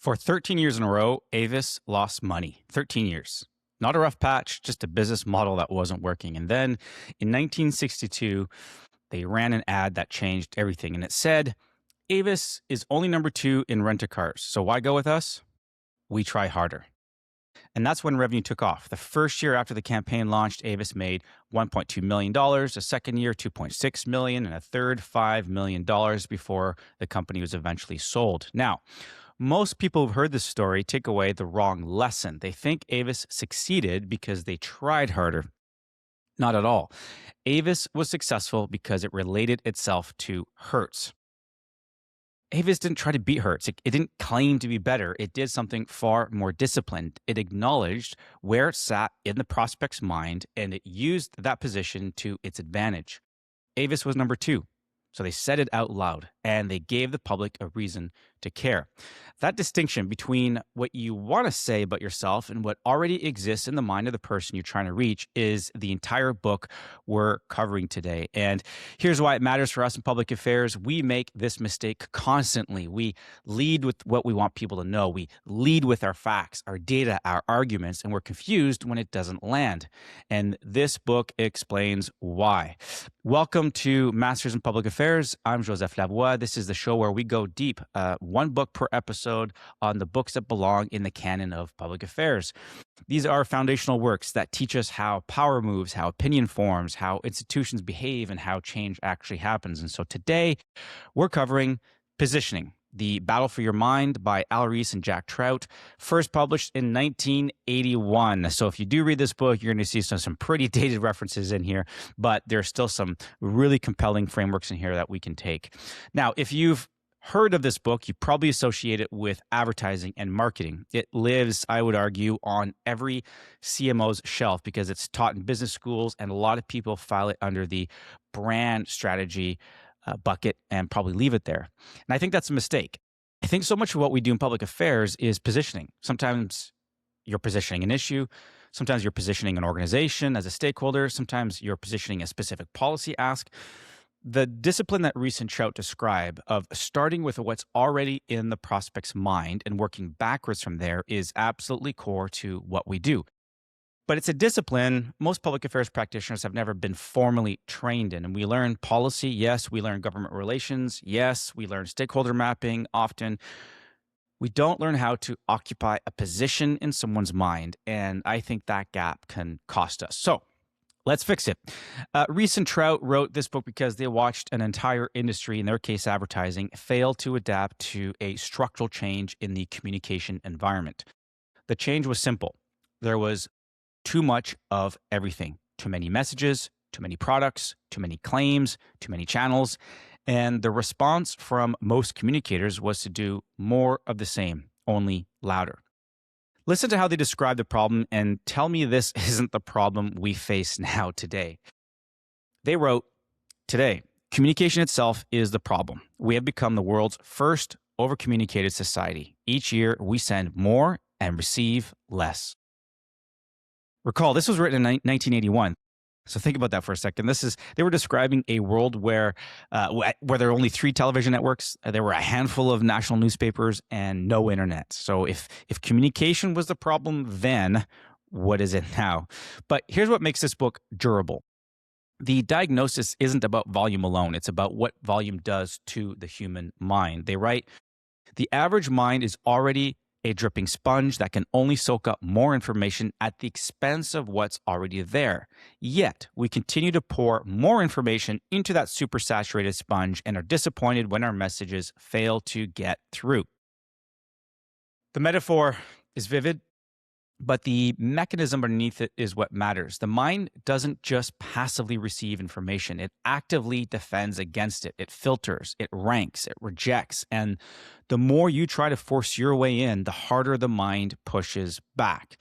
For 13 years in a row, Avis lost money. 13 years. Not a rough patch, just a business model that wasn't working. And then in 1962, they ran an ad that changed everything. And it said, Avis is only number 2 in rent-a-cars. So why go with us? We try harder. And that's when revenue took off. The first year after the campaign launched, Avis made $1.2 million, a second year, $2.6 million, and a third, $5 million before the company was eventually sold. Now, most people who've heard this story take away the wrong lesson. They think Avis succeeded because they tried harder. Not at all. Avis was successful because it related itself to Hertz. Avis didn't try to beat Hertz. It didn't claim to be better. It did something far more disciplined. It acknowledged where it sat in the prospect's mind, and it used that position to its advantage. Avis was number 2. So they said it out loud, and they gave the public a reason to care. That distinction between what you want to say about yourself and what already exists in the mind of the person you're trying to reach is the entire book we're covering today. And here's why it matters for us in public affairs. We make this mistake constantly. We lead with what we want people to know. We lead with our facts, our data, our arguments, and we're confused when it doesn't land. And this book explains why. Welcome to Masters in Public Affairs. I'm Joseph Lavoie. This is the show where we go deep, one book per episode on the books that belong in the canon of public affairs. These are foundational works that teach us how power moves, how opinion forms, how institutions behave, and how change actually happens. And so today we're covering Positioning, The Battle for Your Mind by Ries and Jack Trout, first published in 1981. So if you do read this book, you're going to see some pretty dated references in here, but there's still some really compelling frameworks in here that we can take. Now, if you've heard of this book, you probably associate it with advertising and marketing. It lives, I would argue, on every CMO's shelf because it's taught in business schools, and a lot of people file it under the brand strategy bucket and probably leave it there. And I think that's a mistake. I think so much of what we do in public affairs is positioning. Sometimes you're positioning an issue. Sometimes you're positioning an organization as a stakeholder. Sometimes you're positioning a specific policy ask. The discipline that Ries and Trout describe of starting with what's already in the prospect's mind and working backwards from there is absolutely core to what we do. But it's a discipline most public affairs practitioners have never been formally trained in. And we learn policy, yes. We learn government relations, yes. We learn stakeholder mapping often. We don't learn how to occupy a position in someone's mind. And I think that gap can cost us. So let's fix it. Ries and Trout wrote this book because they watched an entire industry, in their case advertising, fail to adapt to a structural change in the communication environment. The change was simple. There was too much of everything. Too many messages, too many products, too many claims, too many channels. And the response from most communicators was to do more of the same, only louder. Listen to how they describe the problem and tell me this isn't the problem we face now today. They wrote, "Today, communication itself is the problem. We have become the world's first over-communicated society. Each year, we send more and receive less." Recall, this was written in 1981. So think about that for a second. They were describing a world where there were only 3 television networks, there were a handful of national newspapers, and no internet. So if communication was the problem then, what is it now? But here's what makes this book durable. The diagnosis isn't about volume alone. It's about what volume does to the human mind. They write, "The average mind is already a dripping sponge that can only soak up more information at the expense of what's already there. Yet, we continue to pour more information into that supersaturated sponge and are disappointed when our messages fail to get through." The metaphor is vivid, but the mechanism underneath it is what matters. The mind doesn't just passively receive information. It actively defends against it. It filters, it ranks, it rejects. And the more you try to force your way in, the harder the mind pushes back.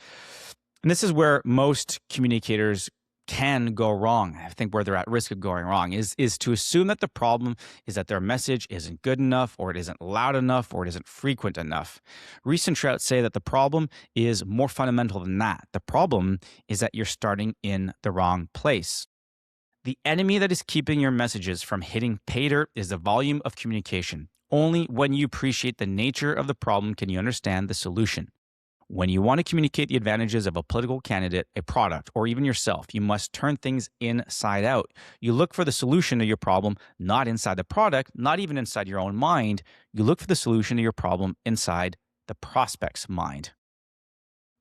And this is where most communicators can go wrong. I think where they're at risk of going wrong is to assume that the problem is that their message isn't good enough, or it isn't loud enough, or it isn't frequent enough. Ries and Trout say that the problem is more fundamental than that. The problem is that you're starting in the wrong place. The enemy that is keeping your messages from hitting pay dirt is the volume of communication. Only when you appreciate the nature of the problem can you understand the solution. When you want to communicate the advantages of a political candidate, a product, or even yourself, you must turn things inside out. You look for the solution to your problem, not inside the product, not even inside your own mind. You look for the solution to your problem inside the prospect's mind.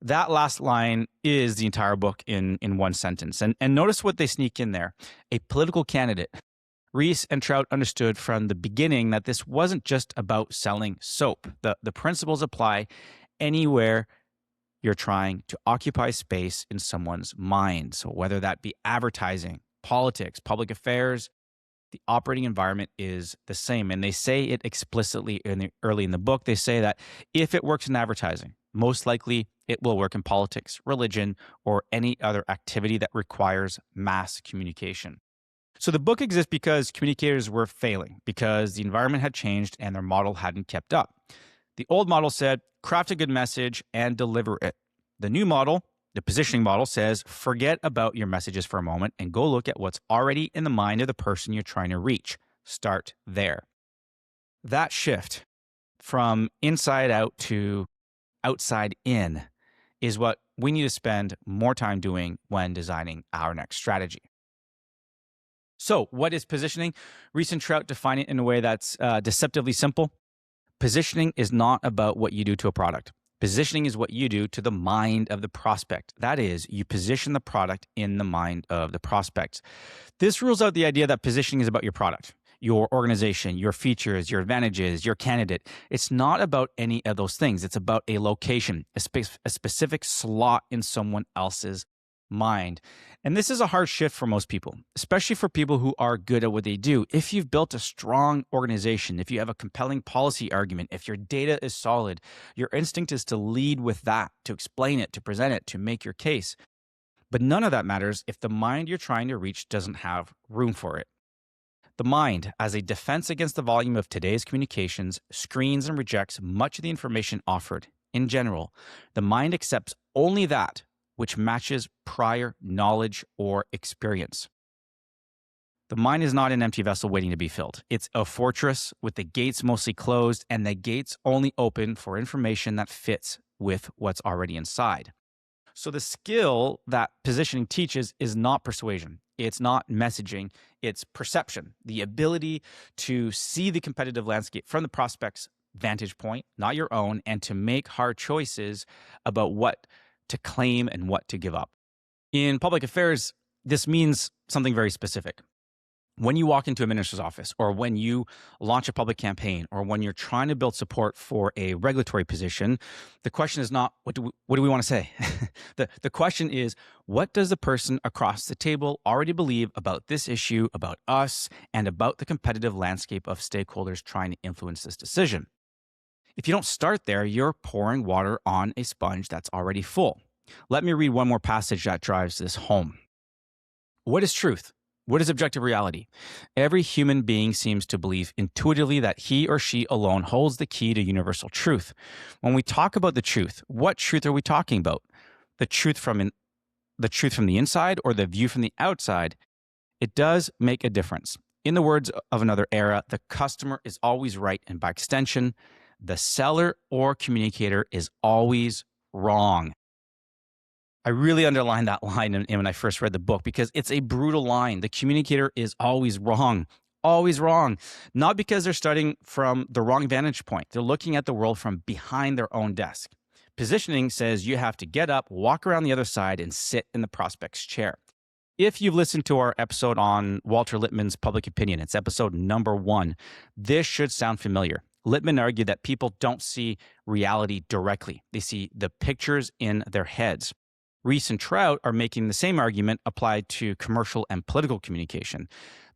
That last line is the entire book in one sentence. And notice what they sneak in there. A political candidate. Ries and Trout understood from the beginning that this wasn't just about selling soap. The principles apply anywhere you're trying to occupy space in someone's mind. So whether that be advertising, politics, public affairs, the operating environment is the same. And they say it explicitly early in the book. They say that if it works in advertising, most likely it will work in politics, religion, or any other activity that requires mass communication. So the book exists because communicators were failing, because the environment had changed and their model hadn't kept up. The old model said, craft a good message and deliver it. The new model, the positioning model, says, forget about your messages for a moment and go look at what's already in the mind of the person you're trying to reach. Start there. That shift from inside out to outside in is what we need to spend more time doing when designing our next strategy. So what is positioning? Ries and Trout define it in a way that's deceptively simple. Positioning is not about what you do to a product. Positioning is what you do to the mind of the prospect. That is, you position the product in the mind of the prospect. This rules out the idea that positioning is about your product, your organization, your features, your advantages, your candidate. It's not about any of those things. It's about a location, a specific slot in someone else's mind. And this is a hard shift for most people, especially for people who are good at what they do. If you've built a strong organization, if you have a compelling policy argument, if your data is solid, your instinct is to lead with that, to explain it, to present it, to make your case. But none of that matters if the mind you're trying to reach doesn't have room for it. The mind, as a defense against the volume of today's communications, screens and rejects much of the information offered. In general, the mind accepts only that which matches prior knowledge or experience. The mind is not an empty vessel waiting to be filled. It's a fortress with the gates mostly closed and the gates only open for information that fits with what's already inside. So the skill that positioning teaches is not persuasion. It's not messaging. It's perception, the ability to see the competitive landscape from the prospect's vantage point, not your own, and to make hard choices about what to claim and what to give up. In public affairs, this means something very specific. When you walk into a minister's office, or when you launch a public campaign, or when you're trying to build support for a regulatory position, the question is not, what do we want to say? The question is, what does the person across the table already believe about this issue, about us, and about the competitive landscape of stakeholders trying to influence this decision? If you don't start there, you're pouring water on a sponge that's already full. Let me read one more passage that drives this home. What is truth? What is objective reality? Every human being seems to believe intuitively that he or she alone holds the key to universal truth. When we talk about the truth, what truth are we talking about? The truth from the inside or the view from the outside? It does make a difference. In the words of another era, the customer is always right, and by extension, the seller or communicator is always wrong. I really underlined that line when I first read the book because it's a brutal line. The communicator is always wrong. Always wrong. Not because they're starting from the wrong vantage point. They're looking at the world from behind their own desk. Positioning says you have to get up, walk around the other side, and sit in the prospect's chair. If you've listened to our episode on Walter Lippmann's public opinion, it's episode number 1. This should sound familiar. Lippmann argued that people don't see reality directly. They see the pictures in their heads. Ries and Trout are making the same argument applied to commercial and political communication.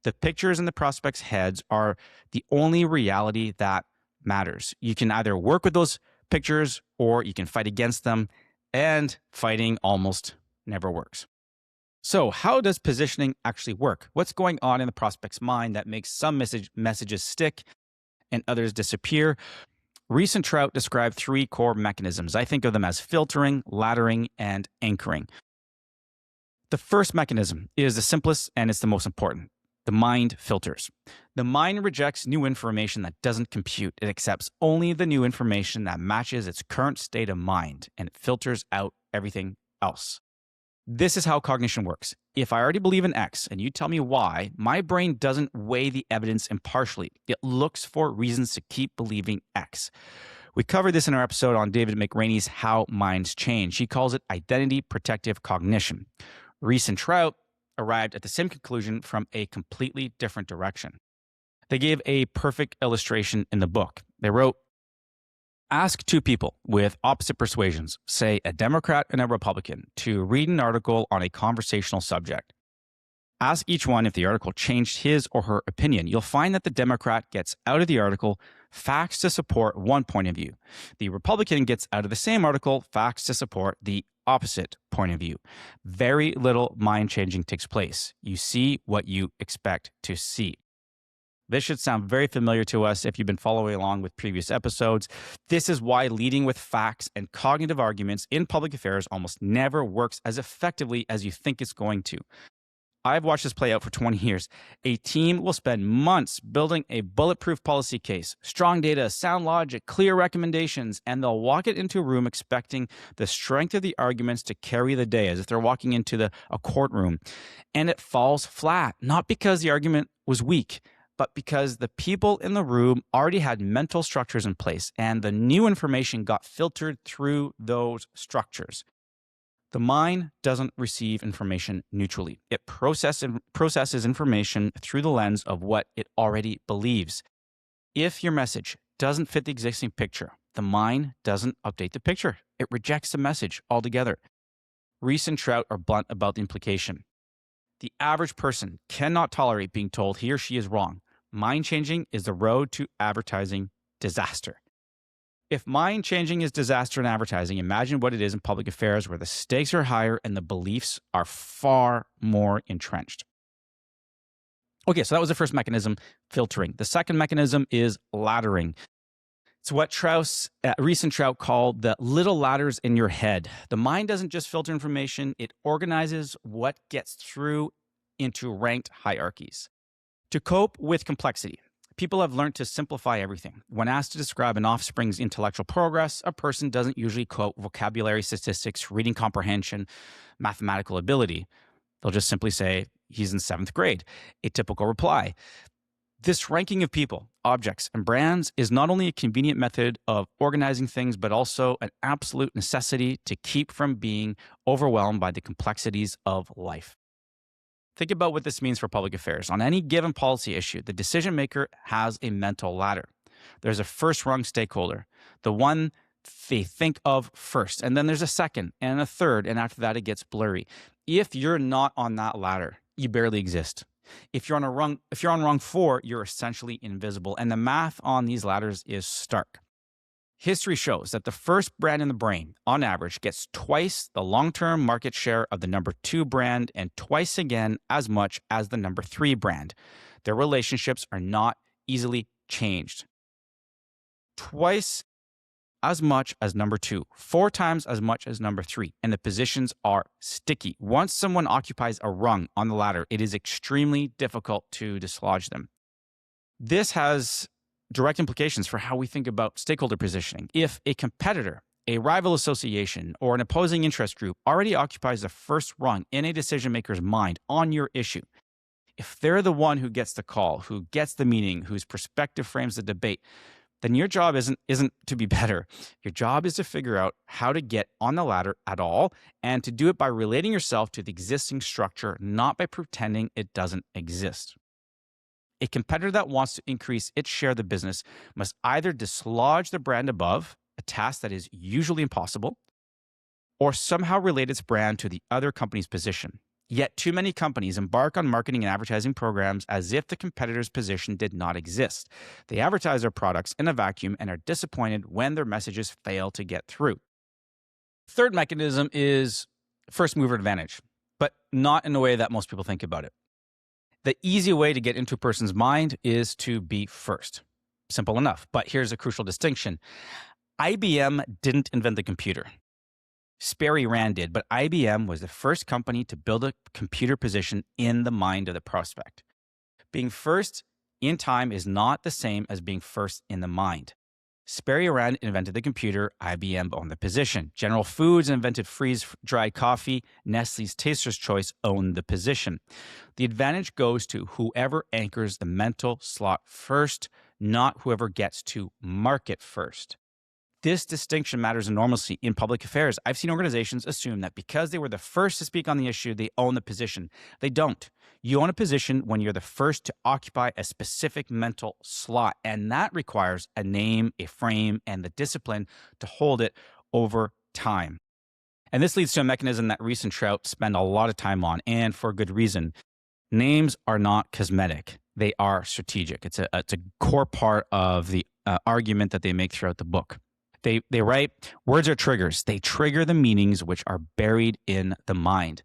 The pictures in the prospects' heads are the only reality that matters. You can either work with those pictures or you can fight against them, and fighting almost never works. So how does positioning actually work? What's going on in the prospect's mind that makes some messages stick and others disappear? Ries and Trout describe 3 core mechanisms. I think of them as filtering, laddering, and anchoring. The first mechanism is the simplest and it's the most important. The mind filters. The mind rejects new information that doesn't compute. It accepts only the new information that matches its current state of mind, and it filters out everything else. This is how cognition works. If I already believe in X and you tell me why, my brain doesn't weigh the evidence impartially. It looks for reasons to keep believing X. We covered this in our episode on David McRaney's How Minds Change. He calls it identity protective cognition. Ries and Trout arrived at the same conclusion from a completely different direction. They gave a perfect illustration in the book. They wrote, ask two people with opposite persuasions, say a Democrat and a Republican, to read an article on a conversational subject. Ask each one if the article changed his or her opinion. You'll find that the Democrat gets out of the article facts to support one point of view. The Republican gets out of the same article facts to support the opposite point of view. Very little mind changing takes place. You see what you expect to see. This should sound very familiar to us if you've been following along with previous episodes. This is why leading with facts and cognitive arguments in public affairs almost never works as effectively as you think it's going to. I've watched this play out for 20 years. A team will spend months building a bulletproof policy case, strong data, sound logic, clear recommendations, and they'll walk it into a room expecting the strength of the arguments to carry the day, as if they're walking into a courtroom. And it falls flat, not because the argument was weak, but because the people in the room already had mental structures in place, and the new information got filtered through those structures. The mind doesn't receive information neutrally. It processes information through the lens of what it already believes. If your message doesn't fit the existing picture, the mind doesn't update the picture. It rejects the message altogether. Ries and Trout are blunt about the implication. The average person cannot tolerate being told he or she is wrong. Mind changing is the road to advertising disaster. If mind changing is disaster in advertising, imagine what it is in public affairs where the stakes are higher and the beliefs are far more entrenched. Okay, so that was the first mechanism, filtering. The second mechanism is laddering. It's what Ries and Trout called the little ladders in your head. The mind doesn't just filter information, it organizes what gets through into ranked hierarchies. To cope with complexity, people have learned to simplify everything. When asked to describe an offspring's intellectual progress, a person doesn't usually quote vocabulary statistics, reading comprehension, mathematical ability. They'll just simply say, he's in 7th grade, a typical reply. This ranking of people, objects, and brands is not only a convenient method of organizing things, but also an absolute necessity to keep from being overwhelmed by the complexities of life. Think about what this means for public affairs. On any given policy issue, the decision maker has a mental ladder. There's a first-rung stakeholder, the one they think of first, and then there's a second and a third, and after that it gets blurry. If you're not on that ladder, you barely exist. If you're on rung 4, you're essentially invisible, and the math on these ladders is stark. History shows that the first brand in the brain, on average, gets twice the long-term market share of the number 2 brand and twice again as much as the number 3 brand. Their relationships are not easily changed. Twice as much as number 2, 4 times as much as number 3, and the positions are sticky. Once someone occupies a rung on the ladder, it is extremely difficult to dislodge them. This has direct implications for how we think about stakeholder positioning. If a competitor, a rival association, or an opposing interest group already occupies the first rung in a decision maker's mind on your issue, if they're the one who gets the call, who gets the meeting, whose perspective frames the debate, then your job isn't to be better. Your job is to figure out how to get on the ladder at all, and to do it by relating yourself to the existing structure, not by pretending it doesn't exist. A competitor that wants to increase its share of the business must either dislodge the brand above, a task that is usually impossible, or somehow relate its brand to the other company's position. Yet too many companies embark on marketing and advertising programs as if the competitor's position did not exist. They advertise their products in a vacuum and are disappointed when their messages fail to get through. Third mechanism is first mover advantage, but not in the way that most people think about it. The easy way to get into a person's mind is to be first. Simple enough, but here's a crucial distinction. IBM didn't invent the computer. Sperry Rand did, but IBM was the first company to build a computer position in the mind of the prospect. Being first in time is not the same as being first in the mind. Sperry Rand invented the computer, IBM owned the position. General Foods invented freeze-dried coffee, Nestle's Taster's Choice owned the position. The advantage goes to whoever anchors the mental slot first, not whoever gets to market first. This distinction matters enormously in public affairs. I've seen organizations assume that because they were the first to speak on the issue, they own the position. They don't. You own a position when you're the first to occupy a specific mental slot, and that requires a name, a frame, and the discipline to hold it over time. And this leads to a mechanism that Ries and Trout spend a lot of time on, and for good reason. Names are not cosmetic. They are strategic. It's a core part of the argument that they make throughout the book. They write, words are triggers. They trigger the meanings which are buried in the mind.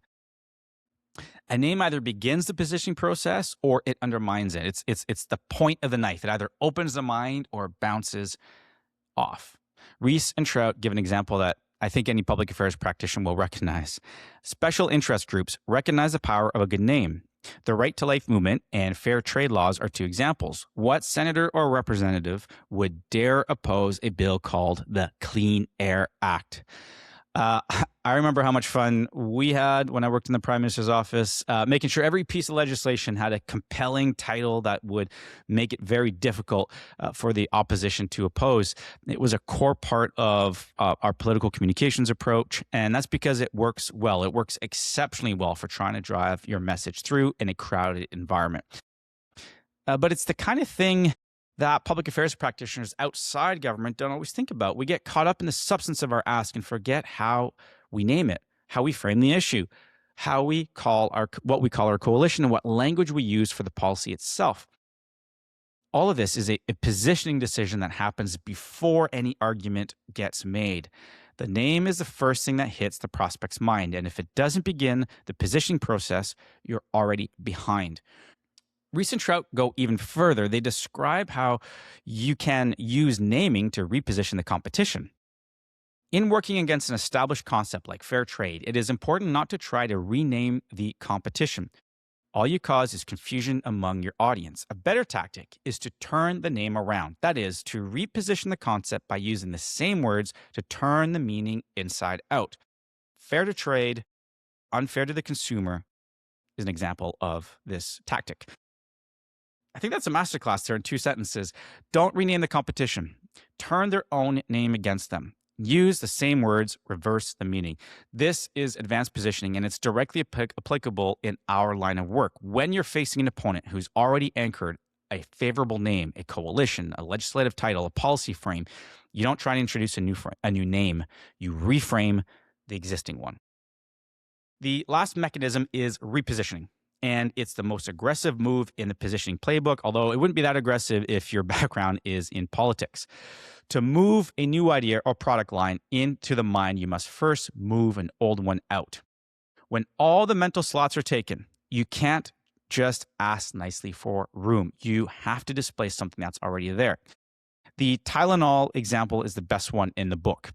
A name either begins the positioning process or it undermines it. It's the point of the knife. It either opens the mind or bounces off. Ries and Trout give an example that I think any public affairs practitioner will recognize. Special interest groups recognize the power of a good name. The right to life movement and fair trade laws are two examples. What senator or representative would dare oppose a bill called the Clean Air Act? I remember how much fun we had when I worked in the Prime Minister's office, making sure every piece of legislation had a compelling title that would make it very difficult for the opposition to oppose. It was a core part of our political communications approach, and that's because it works well. It works exceptionally well for trying to drive your message through in a crowded environment. But it's the kind of thing that public affairs practitioners outside government don't always think about. We get caught up in the substance of our ask and forget how we name it, how we frame the issue, how we call what we call our coalition, and what language we use for the policy itself. All of this is a positioning decision that happens before any argument gets made. The name is the first thing that hits the prospect's mind, and if it doesn't begin the positioning process, you're already behind. Ries and Trout go even further. They describe how you can use naming to reposition the competition. In working against an established concept like fair trade, it is important not to try to rename the competition. All you cause is confusion among your audience. A better tactic is to turn the name around. That is, to reposition the concept by using the same words to turn the meaning inside out. Fair to trade, unfair to the consumer is an example of this tactic. I think that's a masterclass there in 2 sentences. Don't rename the competition. Turn their own name against them. Use the same words, reverse the meaning. This is advanced positioning, and it's directly applicable in our line of work. When you're facing an opponent who's already anchored a favorable name, a coalition, a legislative title, a policy frame, you don't try to introduce a new name. You reframe the existing one. The last mechanism is repositioning. And it's the most aggressive move in the positioning playbook, although it wouldn't be that aggressive if your background is in politics. To move a new idea or product line into the mind, you must first move an old one out. When all the mental slots are taken, you can't just ask nicely for room. You have to display something that's already there. The Tylenol example is the best one in the book.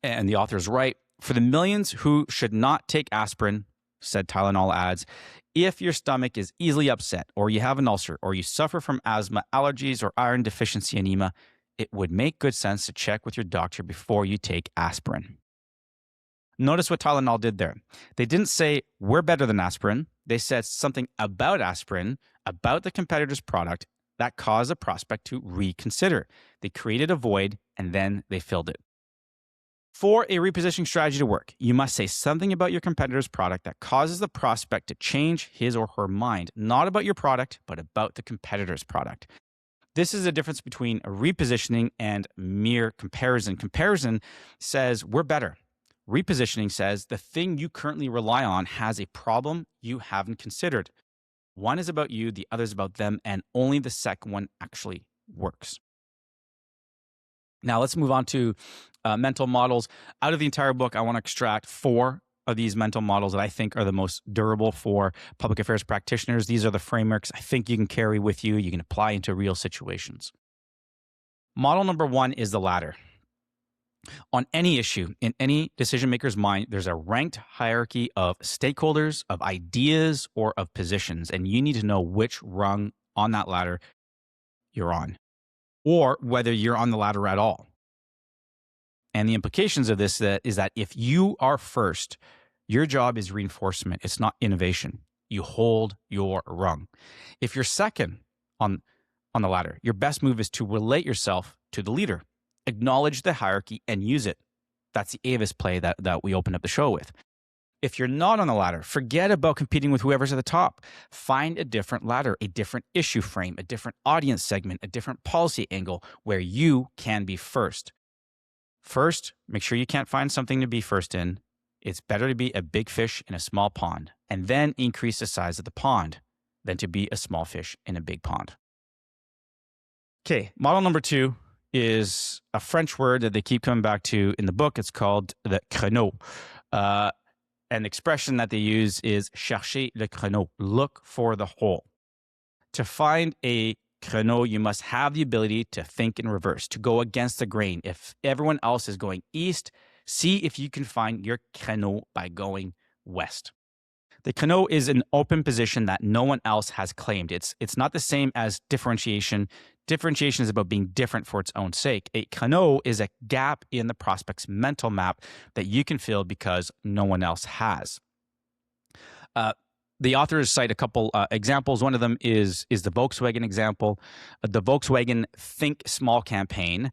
And the author is right. For the millions who should not take aspirin, said Tylenol adds, if your stomach is easily upset, or you have an ulcer, or you suffer from asthma, allergies, or iron deficiency anemia, it would make good sense to check with your doctor before you take aspirin. Notice what Tylenol did there. They didn't say, we're better than aspirin. They said something about aspirin, about the competitor's product, that caused a prospect to reconsider. They created a void, and then they filled it. For a repositioning strategy to work, you must say something about your competitor's product that causes the prospect to change his or her mind, not about your product, but about the competitor's product. This is the difference between a repositioning and mere comparison. Comparison says, we're better. Repositioning says, the thing you currently rely on has a problem you haven't considered. One is about you, the other is about them, and only the second one actually works. Now let's move on to mental models. Out of the entire book, I want to extract 4 of these mental models that I think are the most durable for public affairs practitioners. These are the frameworks I think you can carry with you. You can apply into real situations. Model number 1 is the latter. On any issue, in any decision maker's mind, there's a ranked hierarchy of stakeholders, of ideas, or of positions, and you need to know which rung on that ladder you're on, or whether you're on the ladder at all. And the implications of this is that if you are first, your job is reinforcement. It's not innovation. You hold your rung. If you're second on the ladder, your best move is to relate yourself to the leader, acknowledge the hierarchy, and use it. That's the Avis play that we opened up the show with. If you're not on the ladder, forget about competing with whoever's at the top. Find a different ladder, a different issue frame, a different audience segment, a different policy angle where you can be first. First, make sure you can't find something to be first in. It's better to be a big fish in a small pond, and then increase the size of the pond than to be a small fish in a big pond. Okay, model number 2 is a French word that they keep coming back to in the book. It's called the créneau. An expression that they use is chercher le créneau, look for the hole. To find a créneau, you must have the ability to think in reverse, to go against the grain. If everyone else is going east, see if you can find your créneau by going west. The créneau is an open position that no one else has claimed. It's not the same as differentiation. Differentiation is about being different for its own sake. A créneau is a gap in the prospect's mental map that you can fill because no one else has. The authors cite a couple examples. One of them is the Volkswagen example. The Volkswagen Think Small campaign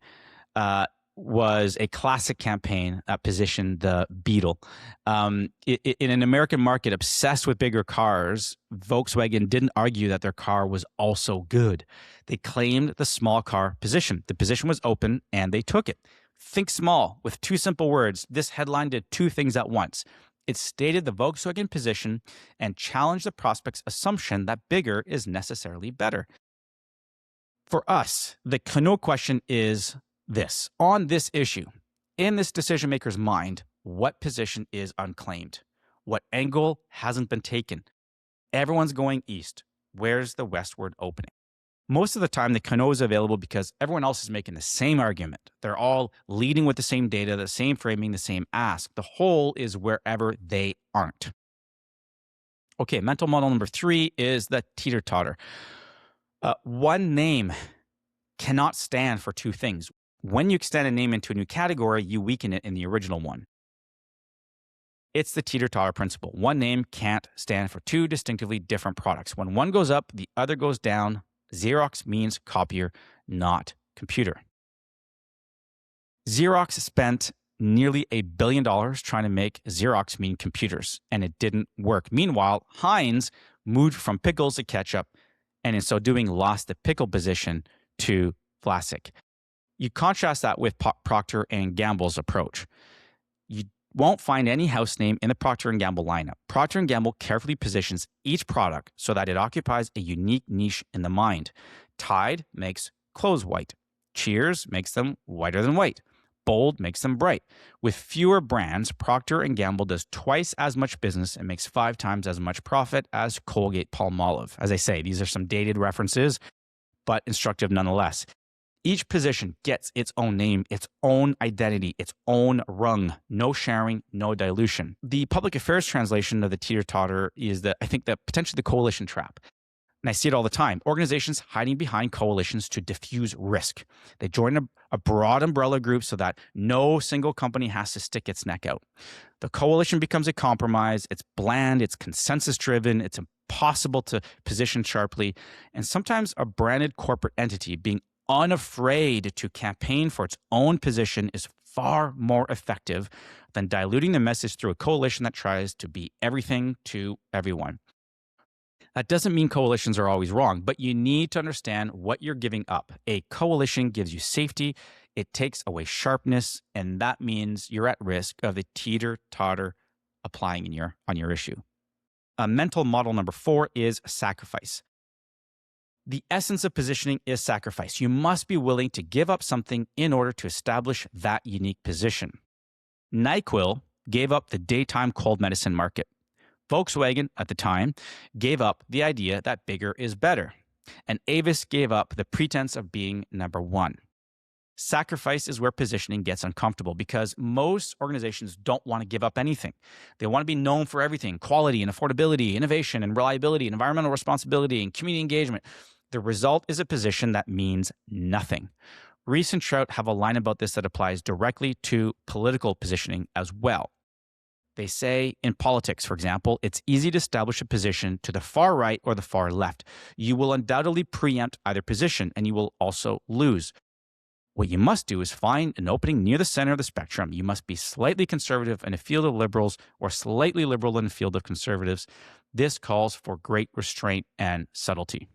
was a classic campaign that positioned the Beetle. In an American market obsessed with bigger cars, Volkswagen didn't argue that their car was also good. They claimed the small car position. The position was open, and they took it. Think small. With 2 simple words, this headline did 2 things at once. It stated the Volkswagen position and challenged the prospect's assumption that bigger is necessarily better. For us, the créneau question is this. On this issue, in this decision maker's mind, what position is unclaimed? What angle hasn't been taken? Everyone's going east. Where's the westward opening? Most of the time, the créneau is available because everyone else is making the same argument. They're all leading with the same data, the same framing, the same ask. The hole is wherever they aren't. Okay, mental model number 3 is the teeter-totter. One name cannot stand for 2 things. When you extend a name into a new category, you weaken it in the original one. It's the teeter-totter principle. One name can't stand for 2 distinctively different products. When one goes up, the other goes down. Xerox means copier, not computer. Xerox spent nearly $1 billion trying to make Xerox mean computers, and it didn't work. Meanwhile, Heinz moved from pickles to ketchup, and in so doing lost the pickle position to Vlasic. You contrast that with Procter & Gamble's approach. You won't find any house name in the Procter & Gamble lineup. Procter & Gamble carefully positions each product so that it occupies a unique niche in the mind. Tide makes clothes white. Cheers makes them whiter than white. Bold makes them bright. With fewer brands, Procter & Gamble does twice as much business and makes 5 times as much profit as Colgate-Palmolive. As I say, these are some dated references, but instructive nonetheless. Each position gets its own name, its own identity, its own rung. No sharing, no dilution. The public affairs translation of the teeter-totter is potentially the coalition trap. And I see it all the time. Organizations hiding behind coalitions to diffuse risk. They join a broad umbrella group so that no single company has to stick its neck out. The coalition becomes a compromise. It's bland, it's consensus-driven, it's impossible to position sharply. And sometimes a branded corporate entity being unafraid to campaign for its own position is far more effective than diluting the message through a coalition that tries to be everything to everyone. That doesn't mean coalitions are always wrong, but you need to understand what you're giving up. A coalition gives you safety, it takes away sharpness, and that means you're at risk of the teeter-totter applying on your issue. Mental model number 4 is sacrifice. The essence of positioning is sacrifice. You must be willing to give up something in order to establish that unique position. NyQuil gave up the daytime cold medicine market. Volkswagen, at the time, gave up the idea that bigger is better. And Avis gave up the pretense of being number 1. Sacrifice is where positioning gets uncomfortable because most organizations don't want to give up anything. They want to be known for everything: quality and affordability, innovation and reliability, and environmental responsibility and community engagement. The result is a position that means nothing. Ries and Trout have a line about this that applies directly to political positioning as well. They say in politics, for example, it's easy to establish a position to the far right or the far left. You will undoubtedly preempt either position and you will also lose. What you must do is find an opening near the center of the spectrum. You must be slightly conservative in a field of liberals or slightly liberal in a field of conservatives. This calls for great restraint and subtlety.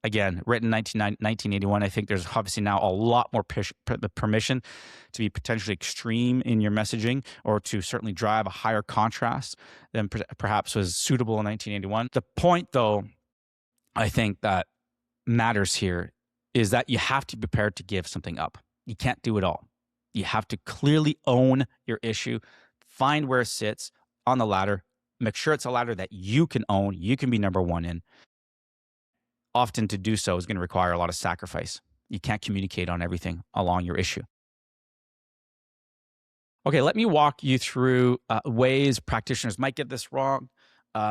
Again, written 1981, I think there's obviously now a lot more permission to be potentially extreme in your messaging or to certainly drive a higher contrast than perhaps was suitable in 1981. The point, though, I think that matters here is that you have to be prepared to give something up. You can't do it all. You have to clearly own your issue, find where it sits on the ladder, make sure it's a ladder that you can own, you can be number one in. Often to do so is going to require a lot of sacrifice. You can't communicate on everything along your issue. Okay, let me walk you through ways practitioners might get this wrong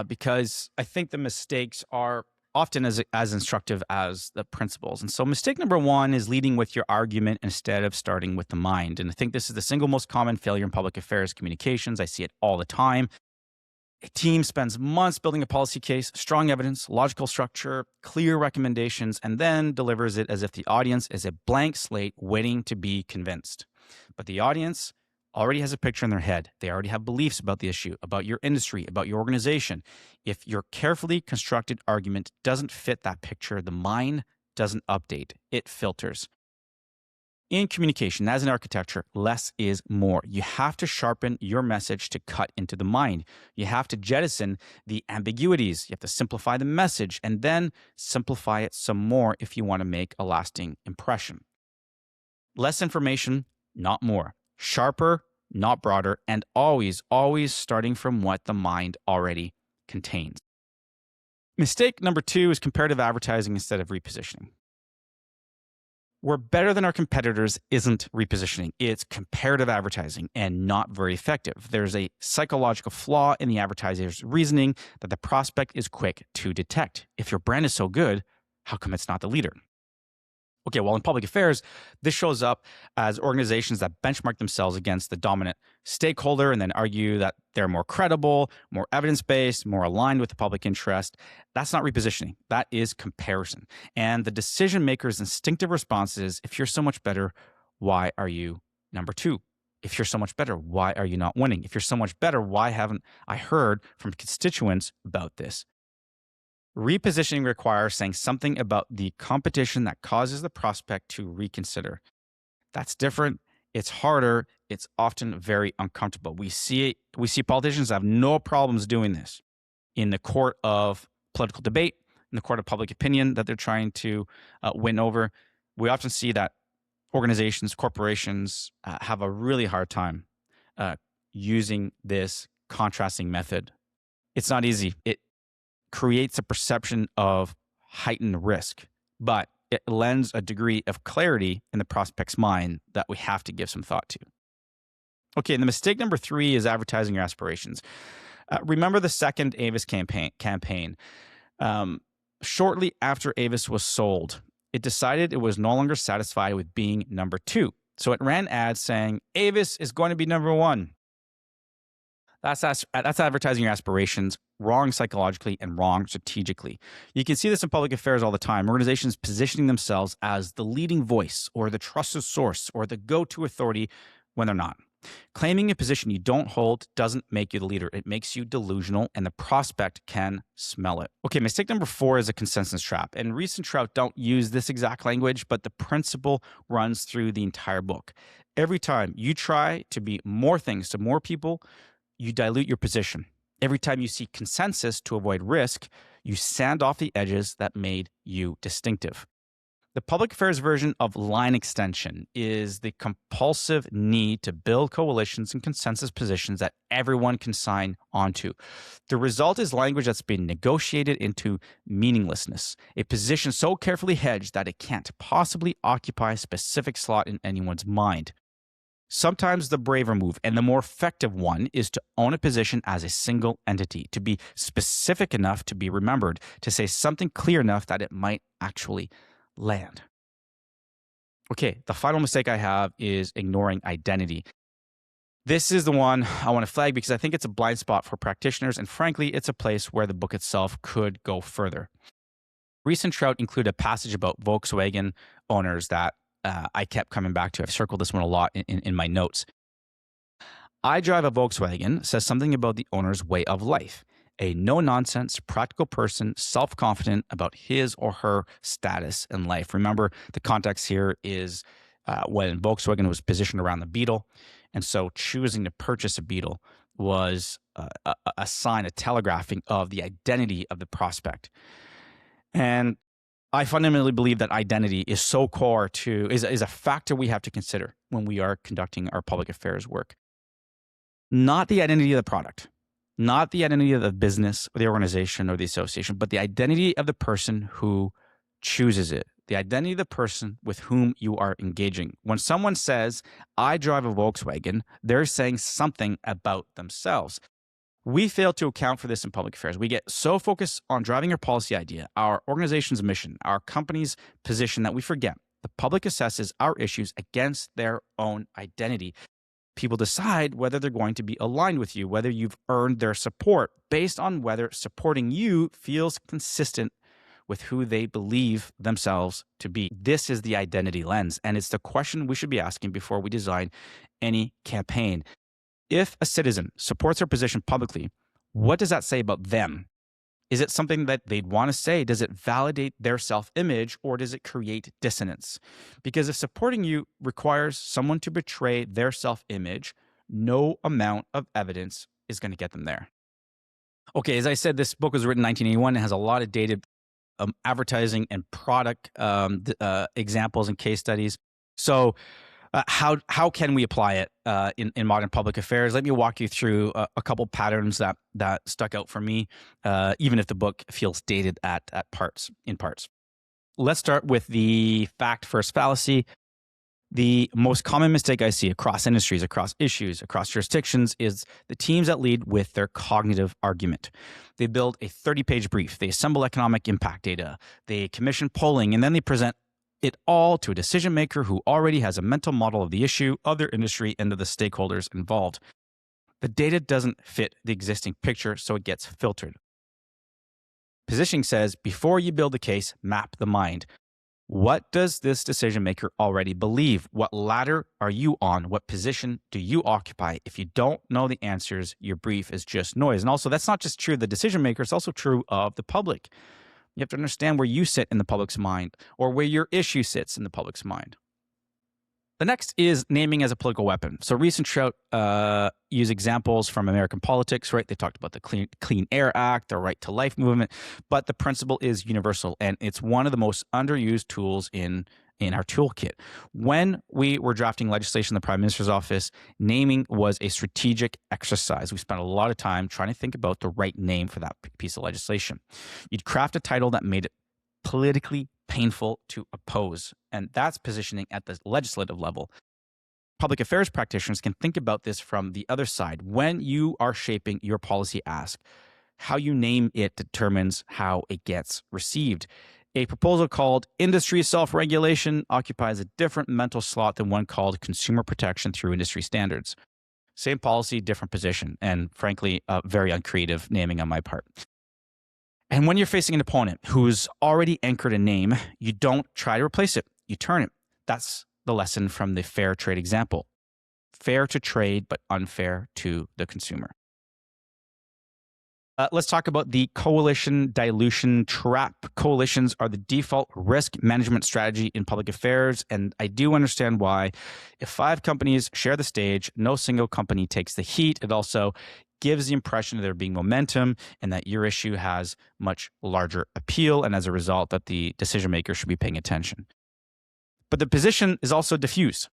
because I think the mistakes are often as instructive as the principles. And so mistake number one is leading with your argument instead of starting with the mind. And I think this is the single most common failure in public affairs communications. I see it all the time. A team spends months building a policy case, strong evidence, logical structure, clear recommendations, and then delivers it as if the audience is a blank slate waiting to be convinced. But the audience already has a picture in their head. They already have beliefs about the issue, about your industry, about your organization. If your carefully constructed argument doesn't fit that picture, the mind doesn't update, it filters. In communication, as in architecture, less is more. You have to sharpen your message to cut into the mind. You have to jettison the ambiguities. You have to simplify the message and then simplify it some more if you want to make a lasting impression. Less information, not more. Sharper, not broader, and always, always starting from what the mind already contains. Mistake number two is comparative advertising instead of repositioning. We're better than our competitors isn't repositioning. It's comparative advertising and not very effective. There's a psychological flaw in the advertiser's reasoning that the prospect is quick to detect. If your brand is so good, how come it's not the leader? Okay, well, in public affairs, this shows up as organizations that benchmark themselves against the dominant stakeholder and then argue that they're more credible, more evidence-based, more aligned with the public interest. That's not repositioning. That is comparison. And the decision maker's instinctive response is, if you're so much better, why are you number two? If you're so much better, why are you not winning? If you're so much better, why haven't I heard from constituents about this? Repositioning requires saying something about the competition that causes the prospect to reconsider. That's different. It's harder. It's often very uncomfortable. We see politicians have no problems doing this in the court of political debate, in the court of public opinion that they're trying to win over. We often see that organizations, corporations have a really hard time using this contrasting method. It's not easy. It creates a perception of heightened risk, but it lends a degree of clarity in the prospect's mind that we have to give some thought to. Okay, and the mistake number three is advertising your aspirations. Remember the second Avis campaign. Shortly after Avis was sold, it decided it was no longer satisfied with being number two. So it ran ads saying, Avis is going to be number one. That's advertising your aspirations, wrong psychologically and wrong strategically. You can see this in public affairs all the time. Organizations positioning themselves as the leading voice or the trusted source or the go-to authority when they're not. Claiming a position you don't hold doesn't make you the leader. It makes you delusional, and the prospect can smell it. Okay, mistake number four is a consensus trap. And Ries and Trout don't use this exact language, but the principle runs through the entire book. Every time you try to be more things to more people, you dilute your position. Every time you seek consensus to avoid risk, you sand off the edges that made you distinctive. The public affairs version of line extension is the compulsive need to build coalitions and consensus positions that everyone can sign onto. The result is language that's been negotiated into meaninglessness, a position so carefully hedged that it can't possibly occupy a specific slot in anyone's mind. Sometimes the braver move and the more effective one is to own a position as a single entity, to be specific enough to be remembered, to say something clear enough that it might actually land. Okay, the final mistake I have is ignoring identity. This is the one I want to flag because I think it's a blind spot for practitioners, and frankly, it's a place where the book itself could go further. Ries and Trout include a passage about Volkswagen owners that I kept coming back to. I've circled this one a lot in my notes. I drive a Volkswagen says something about the owner's way of life. A no-nonsense, practical person, self-confident about his or her status in life. Remember, the context here is when Volkswagen was positioned around the Beetle, and so choosing to purchase a Beetle was a sign, a telegraphing of the identity of the prospect. And I fundamentally believe that identity is so core to, is a factor we have to consider when we are conducting our public affairs work. Not the identity of the product, not the identity of the business or the organization or the association, but the identity of the person who chooses it, the identity of the person with whom you are engaging. When someone says, I drive a Volkswagen, they're saying something about themselves. We fail to account for this in public affairs. We get so focused on driving our policy idea, our organization's mission, our company's position that we forget the public assesses our issues against their own identity. People decide whether they're going to be aligned with you, whether you've earned their support based on whether supporting you feels consistent with who they believe themselves to be. This is the identity lens, and it's the question we should be asking before we design any campaign. If a citizen supports their position publicly, what does that say about them? Is it something that they'd want to say? Does it validate their self-image, or does it create dissonance? Because if supporting you requires someone to betray their self-image, no amount of evidence is going to get them there. Okay, as I said, this book was written in 1981. It has a lot of dated advertising and product examples and case studies. So how can we apply it in modern public affairs? Let me walk you through a couple patterns that stuck out for me, even if the book feels dated at parts. Let's start with the fact first fallacy. The most common mistake I see across industries, across issues, across jurisdictions is the teams that lead with their cognitive argument. They build a 30-page brief. They assemble economic impact data. They commission polling, and then they present it all to a decision maker who already has a mental model of the issue, of their industry, and of the stakeholders involved. The data doesn't fit the existing picture, so it gets filtered. Positioning says, before you build a case, map the mind. What does this decision maker already believe? What ladder are you on? What position do you occupy? If you don't know the answers, your brief is just noise. And also, that's not just true of the decision maker, it's also true of the public. You have to understand where you sit in the public's mind, or where your issue sits in the public's mind. The next is naming as a political weapon. So Ries and Trout use examples from American politics, right? They talked about the Clean Air Act, the Right to Life movement, but the principle is universal, and it's one of the most underused tools in our toolkit. When we were drafting legislation in the Prime Minister's office, naming was a strategic exercise. We spent a lot of time trying to think about the right name for that piece of legislation. You'd craft a title that made it politically painful to oppose, and that's positioning at the legislative level. Public affairs practitioners can think about this from the other side. When you are shaping your policy ask, how you name it determines how it gets received. A proposal called industry self-regulation occupies a different mental slot than one called consumer protection through industry standards. Same policy, different position, and frankly, very uncreative naming on my part. And when you're facing an opponent who's already anchored a name, you don't try to replace it, you turn it. That's the lesson from the fair trade example. Fair to trade, but unfair to the consumer. Let's talk about the coalition dilution trap. Coalitions are the default risk management strategy in public affairs, and I do understand why. If 5 companies share the stage, no single company takes the heat. It also gives the impression of there being momentum and that your issue has much larger appeal, and as a result, that the decision maker should be paying attention. But the position is also diffuse.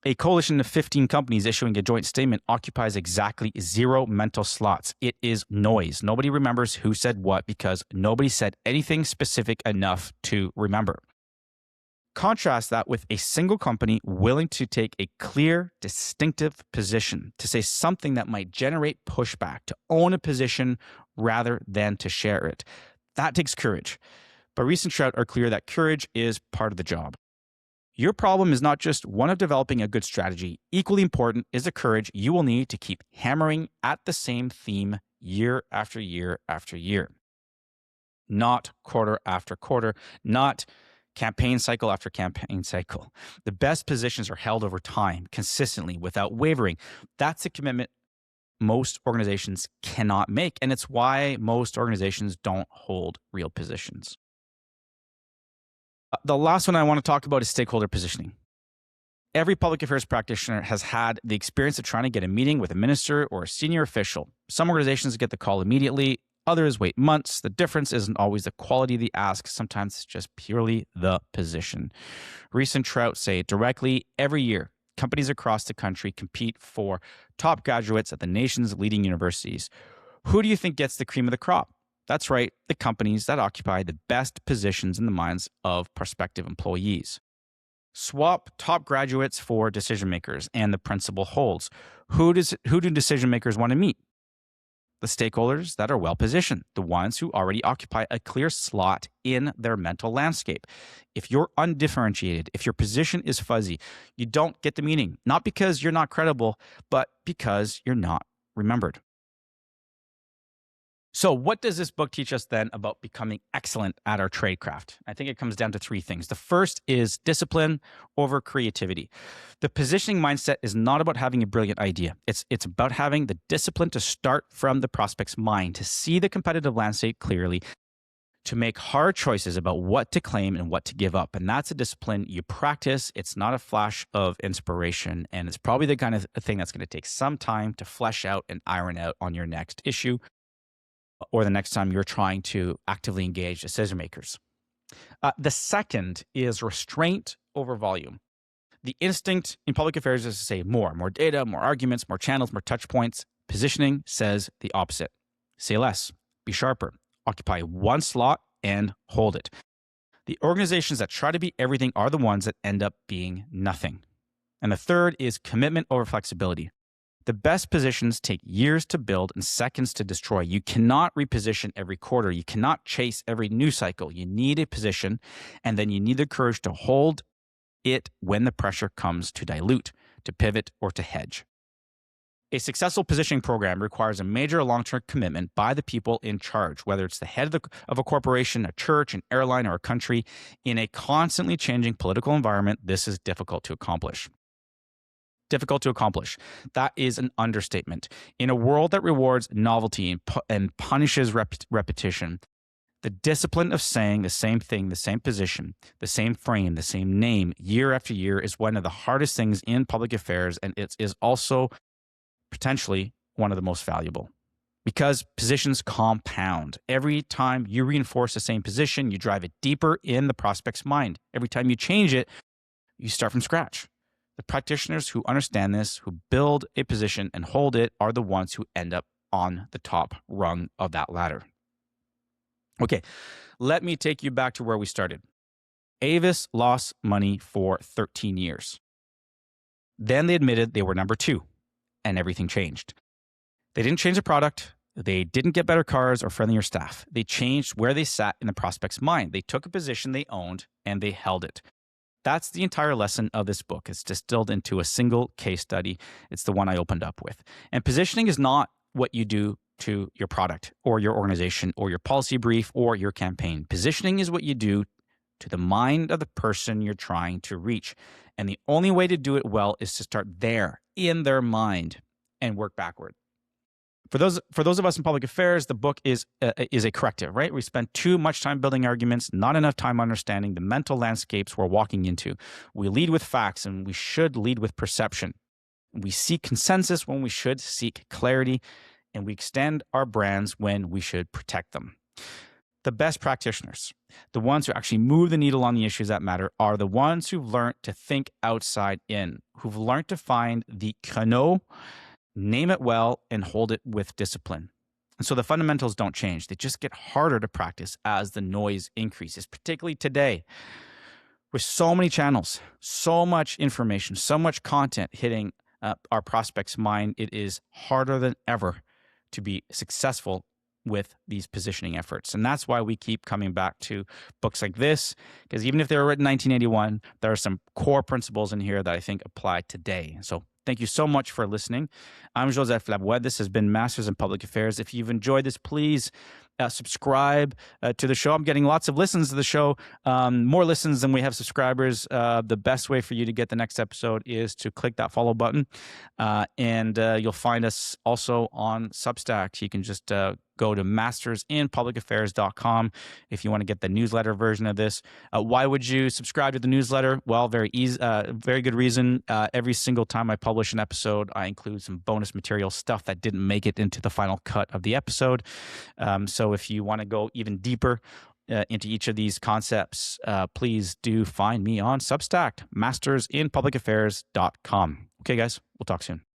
A coalition of 15 companies issuing a joint statement occupies exactly 0 mental slots. It is noise. Nobody remembers who said what because nobody said anything specific enough to remember. Contrast that with a single company willing to take a clear, distinctive position, to say something that might generate pushback, to own a position rather than to share it. That takes courage. But Ries and Trout are clear that courage is part of the job. Your problem is not just one of developing a good strategy. Equally important is the courage you will need to keep hammering at the same theme year after year after year. Not quarter after quarter, not campaign cycle after campaign cycle. The best positions are held over time, consistently, without wavering. That's a commitment most organizations cannot make, and it's why most organizations don't hold real positions. The last one I want to talk about is stakeholder positioning. Every public affairs practitioner has had the experience of trying to get a meeting with a minister or a senior official. Some organizations get the call immediately, others wait months. The difference isn't always the quality of the ask, sometimes it's just purely the position. Ries and Trout say directly every year, companies across the country compete for top graduates at the nation's leading universities. Who do you think gets the cream of the crop? That's right, the companies that occupy the best positions in the minds of prospective employees. Swap top graduates for decision makers, and the principle holds. Who do decision makers want to meet? The stakeholders that are well positioned, the ones who already occupy a clear slot in their mental landscape. If you're undifferentiated, if your position is fuzzy, you don't get the meeting, not because you're not credible, but because you're not remembered. So what does this book teach us then about becoming excellent at our tradecraft? I think it comes down to 3 things. The first is discipline over creativity. The positioning mindset is not about having a brilliant idea. It's about having the discipline to start from the prospect's mind, to see the competitive landscape clearly, to make hard choices about what to claim and what to give up. And that's a discipline you practice. It's not a flash of inspiration. And it's probably the kind of thing that's going to take some time to flesh out and iron out on your next issue, or the next time you're trying to actively engage decision makers. The second is restraint over volume. The instinct in public affairs is to say more data, more arguments, more channels, more touch points. Positioning says the opposite. Say less, be sharper, occupy one slot and hold it. The organizations that try to be everything are the ones that end up being nothing. And the third is commitment over flexibility. The best positions take years to build and seconds to destroy. You cannot reposition every quarter. You cannot chase every news cycle. You need a position, and then you need the courage to hold it when the pressure comes to dilute, to pivot, or to hedge. A successful positioning program requires a major long-term commitment by the people in charge, whether it's the head of a corporation, a church, an airline, or a country. In a constantly changing political environment, this is difficult to accomplish. Difficult to accomplish. That is an understatement. In a world that rewards novelty and punishes repetition, the discipline of saying the same thing, the same position, the same frame, the same name year after year is one of the hardest things in public affairs, and it is also potentially one of the most valuable. Because positions compound. Every time you reinforce the same position, you drive it deeper in the prospect's mind. Every time you change it, you start from scratch. The practitioners who understand this, who build a position and hold it, are the ones who end up on the top rung of that ladder. Okay, let me take you back to where we started. Avis lost money for 13 years. Then they admitted they were number 2, and everything changed. They didn't change the product. They didn't get better cars or friendlier staff. They changed where they sat in the prospect's mind. They took a position they owned, and they held it. That's the entire lesson of this book. It's distilled into a single case study. It's the one I opened up with. And positioning is not what you do to your product or your organization or your policy brief or your campaign. Positioning is what you do to the mind of the person you're trying to reach. And the only way to do it well is to start there, in their mind, and work backward. For those of us in public affairs, the book is a corrective, right? We spend too much time building arguments, not enough time understanding the mental landscapes we're walking into. We lead with facts, and we should lead with perception. We seek consensus when we should seek clarity, and we extend our brands when we should protect them. The best practitioners, the ones who actually move the needle on the issues that matter, are the ones who've learned to think outside in, who've learned to find the canon, name it well, and hold it with discipline. And so the fundamentals don't change. They just get harder to practice as the noise increases, particularly today with so many channels, so much information, so much content hitting our prospects' mind. It is harder than ever to be successful with these positioning efforts. And that's why we keep coming back to books like this, because even if they were written in 1981, there are some core principles in here that I think apply today. So thank you so much for listening. I'm Joseph Labouette. This has been Masters in Public Affairs. If you've enjoyed this, please subscribe to the show. I'm getting lots of listens to the show, more listens than we have subscribers. The best way for you to get the next episode is to click that follow button, and you'll find us also on Substack. You can just go to mastersinpublicaffairs.com if you want to get the newsletter version of this. Why would you subscribe to the newsletter? Well, very easy, very good reason. Every single time I publish an episode, I include some bonus material, stuff that didn't make it into the final cut of the episode. So if you want to go even deeper into each of these concepts, please do find me on Substack, mastersinpublicaffairs.com. Okay, guys, we'll talk soon.